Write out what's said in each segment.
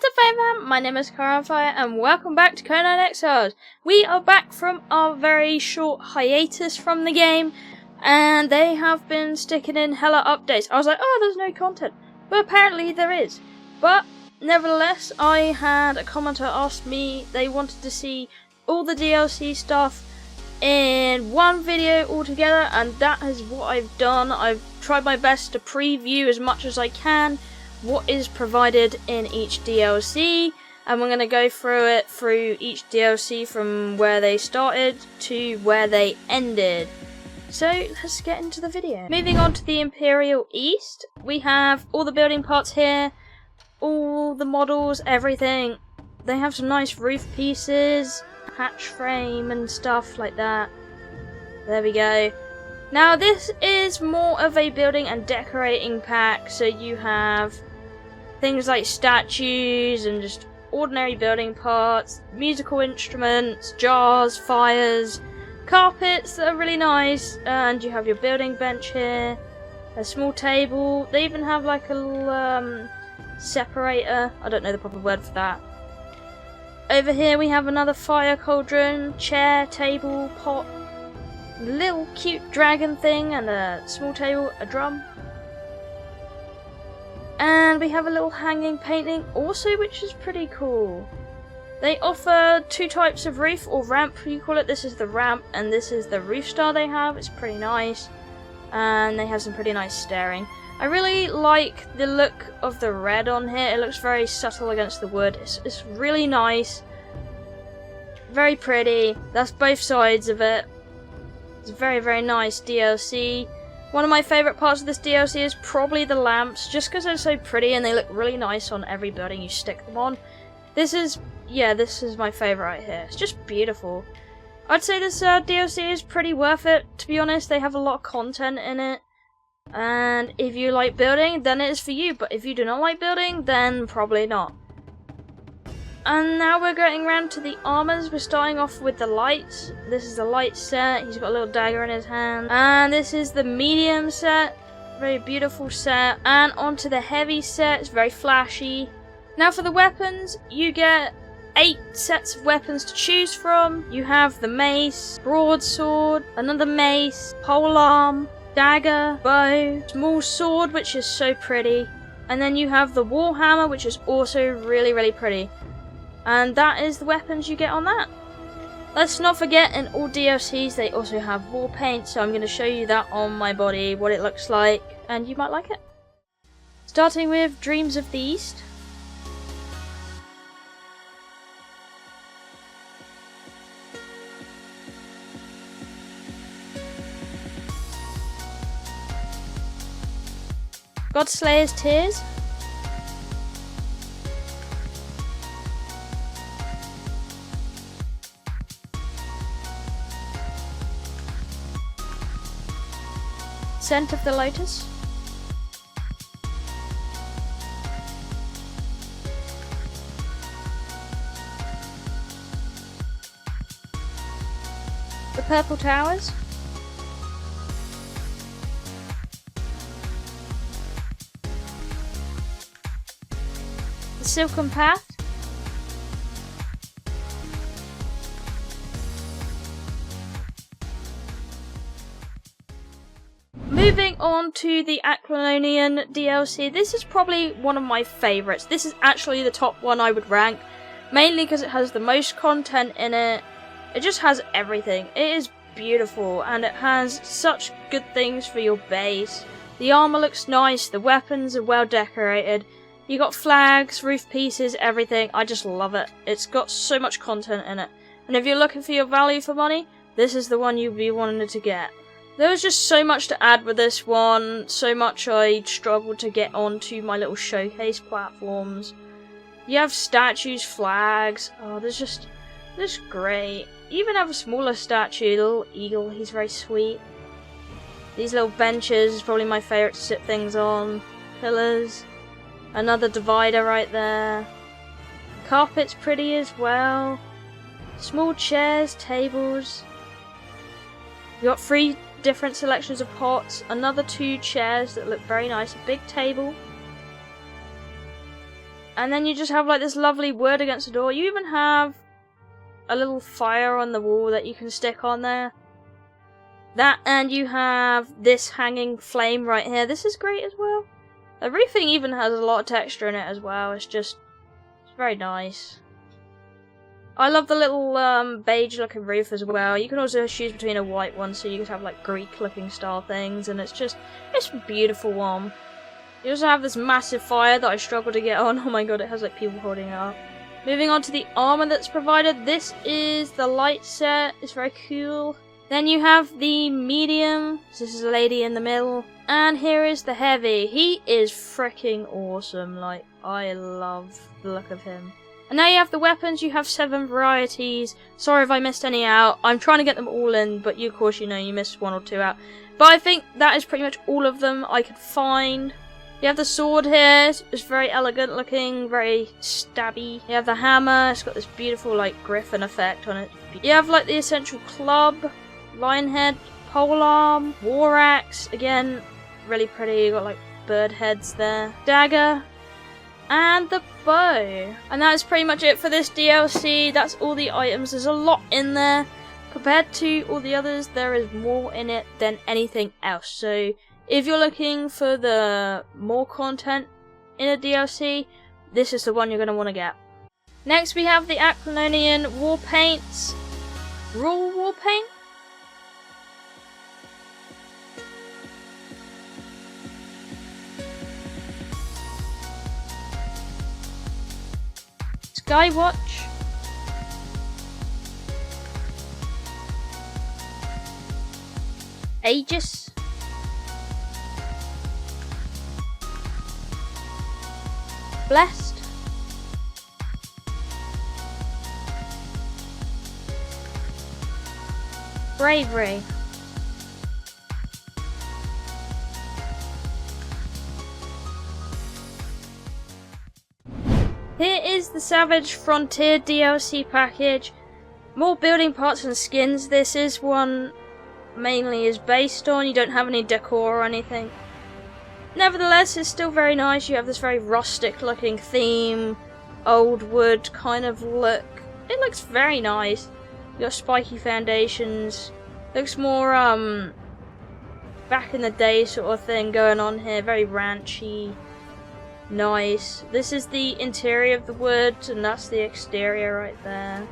What's up, fam? My name is Kiahonfire and welcome back to Conan Exiles. We are back from our very short hiatus from the game, and they have been sticking in hella updates. I was like, oh, there's no content, but apparently there is. But nevertheless, I had a commenter ask me they wanted to see all the DLC stuff in one video altogether, and that is what I've done. I've tried my best to preview as much as I can what is provided in each DLC, and we're going to go through each DLC from where they started to where they ended. So let's get into the video. Moving on to the Imperial East, we have all the building parts here, all the models, everything. They have some nice roof pieces, hatch frame and stuff like that. There we go. Now this is more of a building and decorating pack, so you have things like statues and just ordinary building parts, musical instruments, jars, fires, carpets that are really nice, and you have your building bench here, a small table. They even have like a little separator, I don't know the proper word for that. Over here we have another fire cauldron, chair, table, pot, little cute dragon thing, and a small table, a drum. And we have a little hanging painting also, which is pretty cool. They offer two types of roof, or ramp you call it. This is the ramp and this is the roof style they have. It's pretty nice. And they have some pretty nice stairing. I really like the look of the red on here. It looks very subtle against the wood. It's really nice. Very pretty. That's both sides of it. It's a very, very nice DLC. One of my favourite parts of this DLC is probably the lamps, just because they're so pretty and they look really nice on every building you stick them on. This is my favourite right here. It's just beautiful. I'd say this DLC is pretty worth it, to be honest. They have a lot of content in it. And if you like building, then it is for you. But if you do not like building, then probably not. And now we're getting around to the armors. We're starting off with the lights. This is the light set. He's got a little dagger in his hand. And this is the medium set. Very beautiful set. And onto the heavy set. It's very flashy. Now for the weapons, you get 8 sets of weapons to choose from. You have the mace, broadsword, another mace, polearm, dagger, bow, small sword, which is so pretty. And then you have the warhammer, which is also really, really pretty. And that is the weapons you get on that. Let's not forget, in all DLCs they also have war paint, so I'm going to show you that on my body, what it looks like, and you might like it. Starting with Dreams of the East. Godslayer's Tears. Scent of the Lotus. The Purple Towers. The Silken Path. Moving on to the Aquilonian DLC, this is probably one of my favourites. This is actually the top one I would rank, mainly because it has the most content in it. It just has everything. It is beautiful and it has such good things for your base. The armour looks nice, the weapons are well decorated. You got flags, roof pieces, everything. I just love it. It's got so much content in it. And if you're looking for your value for money, this is the one you'd be wanting to get. There was just so much to add with this one, so much I struggled to get onto my little showcase platforms. You have statues, flags, oh, this is great. You even have a smaller statue, little eagle, he's very sweet. These little benches is probably my favourite to sit things on. Pillars, another divider right there. Carpet's pretty as well. Small chairs, tables. You got 3 different selections of pots, another 2 chairs that look very nice, a big table, And then you just have like this lovely wood against the door. You even have a little fire on the wall that you can stick on there. That, and you have this hanging flame right here. This is great as well. The roofing even has a lot of texture in it as well. It's very nice. I love the little beige looking roof as well. You can also choose between a white one, so you could have like Greek looking style things, and it's a beautiful one. You also have this massive fire that I struggle to get on. Oh my god, it has like people holding it up. Moving on to the armor that's provided. This is the light set. It's very cool. Then you have the medium. So this is a lady in the middle. And here is the heavy. He is freaking awesome. Like, I love the look of him. And now you have the weapons. You have 7 varieties. Sorry if I missed any out. I'm trying to get them all in, but you, of course, you know, you missed 1 or 2 out. But I think that is pretty much all of them I could find. You have the sword here. It's very elegant looking, very stabby. You have the hammer. It's got this beautiful, like, griffin effect on it. You have, like, the essential club, lion head, polearm, war axe. Again, really pretty. You got, like, bird heads there. Dagger. And the bow. And that is pretty much it for this DLC. That's all the items. There's a lot in there. Compared to all the others, there is more in it than anything else. So if you're looking for the more content in a DLC, this is the one you're going to want to get. Next we have the Aquilonian war paints. Raw war paint? Skywatch. Aegis. Blessed. Bravery. Here is the Savage Frontier DLC package. More building parts and skins. This is one mainly is based on. You don't have any decor or anything. Nevertheless, it's still very nice. You have this very rustic looking theme, old wood kind of look. It looks very nice. You got spiky foundations. Looks more back in the day sort of thing going on here. Very ranchy. Nice. This is the interior of the wood, and that's the exterior right there.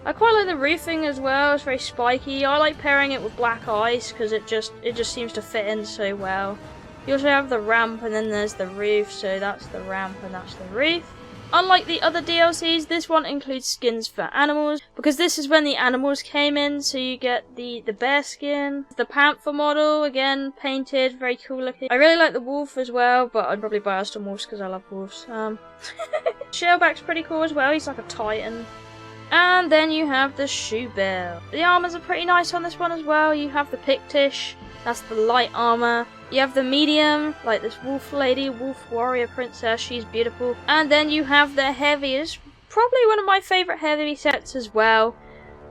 I quite like the roofing as well. It's very spiky. I like pairing it with black ice because it just seems to fit in so well. You also have the ramp, and then there's the roof, so that's the ramp and that's the roof. Unlike the other DLCs, this one includes skins for animals, because this is when the animals came in, so you get the bear skin, the panther model, again, painted, very cool looking. I really like the wolf as well, but I'd probably buy Aston Wolves because I love wolves. Shellback's pretty cool as well, he's like a titan. And then you have the shoe bill. The armors are pretty nice on this one as well. You have the Pictish, that's the light armor. You have the medium, like this wolf lady, wolf warrior princess, she's beautiful. And then you have the heavy, it's probably one of my favourite heavy sets as well.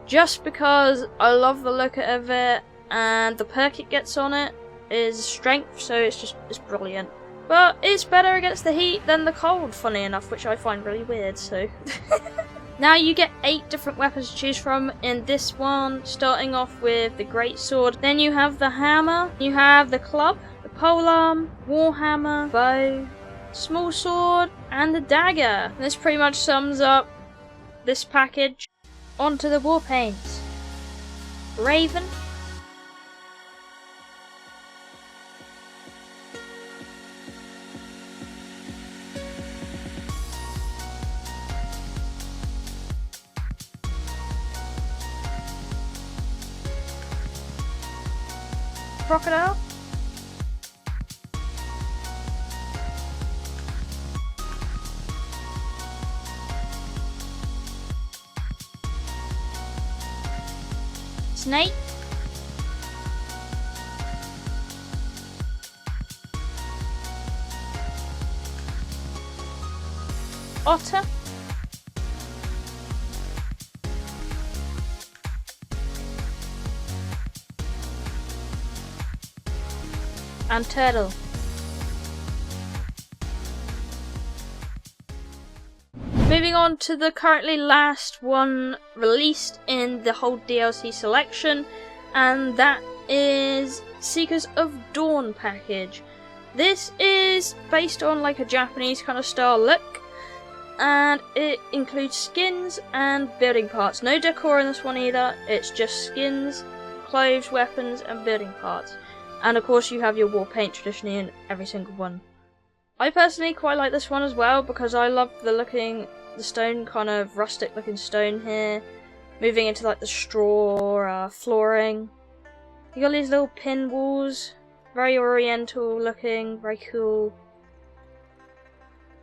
Just because I love the look of it, and the perk it gets on it is strength, so it's brilliant. But it's better against the heat than the cold, funny enough, which I find really weird, so... Now you get 8 different weapons to choose from in this one, starting off with the great sword. Then you have the hammer, you have the club, the polearm, warhammer, bow, small sword, and the dagger. And this pretty much sums up this package. Onto the war paints. Raven. Crocodile. Snake. Otter. And turtle. Moving on to the currently last one released in the whole DLC selection, and that is Seekers of Dawn package. This is based on like a Japanese kind of style look, and it includes skins and building parts. No decor in this one either, it's just skins, clothes, weapons and building parts. And of course you have your war paint traditionally in every single one. I personally quite like this one as well because I love the stone, kind of rustic looking stone here. Moving into like the straw flooring. You got these little pin walls, very oriental looking, very cool.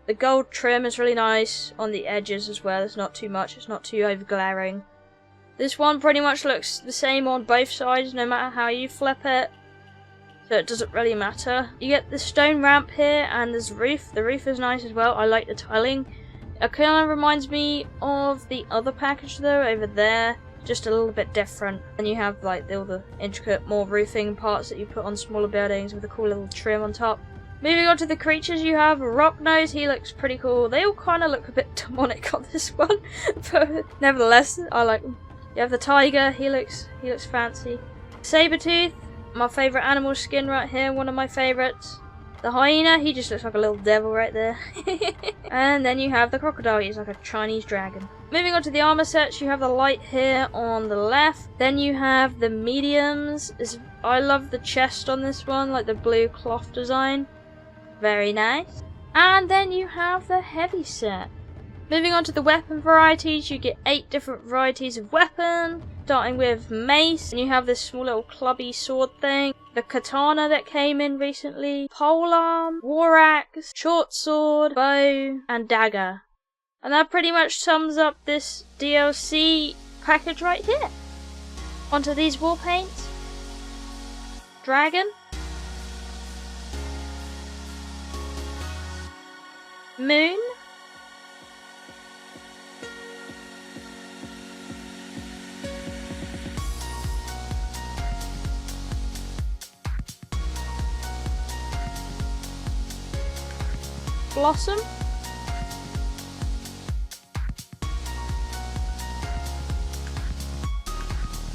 The gold trim is really nice on the edges as well, it's not too much, it's not too over glaring. This one pretty much looks the same on both sides no matter how you flip it. So it doesn't really matter. You get the stone ramp here and there's roof. The roof is nice as well. I like the tiling. It kind of reminds me of the other package though over there. Just a little bit different. And you have like all the intricate more roofing parts that you put on smaller buildings with a cool little trim on top. Moving on to the creatures, you have Rocknose. He looks pretty cool. They all kind of look a bit demonic on this one. But nevertheless, I like them. You have the tiger. He looks fancy. Sabertooth. My favourite animal skin right here, one of my favourites. The hyena, he just looks like a little devil right there. And then you have the crocodile, he's like a Chinese dragon. Moving on to the armour sets, you have the light here on the left. Then you have the mediums. I love the chest on this one, like the blue cloth design. Very nice. And then you have the heavy set. Moving on to the weapon varieties, you get 8 different varieties of weapon. Starting with mace, and you have this small little clubby sword thing. The katana that came in recently. Polearm, war axe, short sword, bow, and dagger. And that pretty much sums up this DLC package right here. Onto these war paints. Dragon. Moon. Blossom.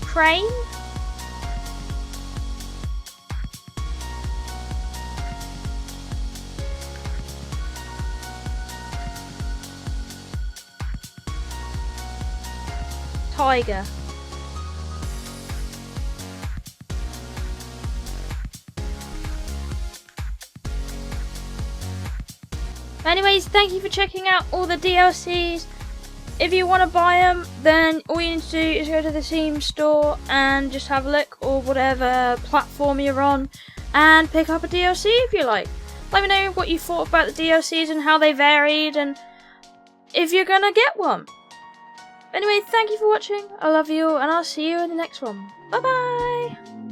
Crane. Tiger. Anyways, thank you for checking out all the DLCs. If you want to buy them, then all you need to do is go to the Steam store and just have a look, or whatever platform you're on, and pick up a DLC if you like. Let me know what you thought about the DLCs and how they varied, and if you're gonna get one. Anyway, thank you for watching. I love you all, and I'll see you in the next one. Bye bye!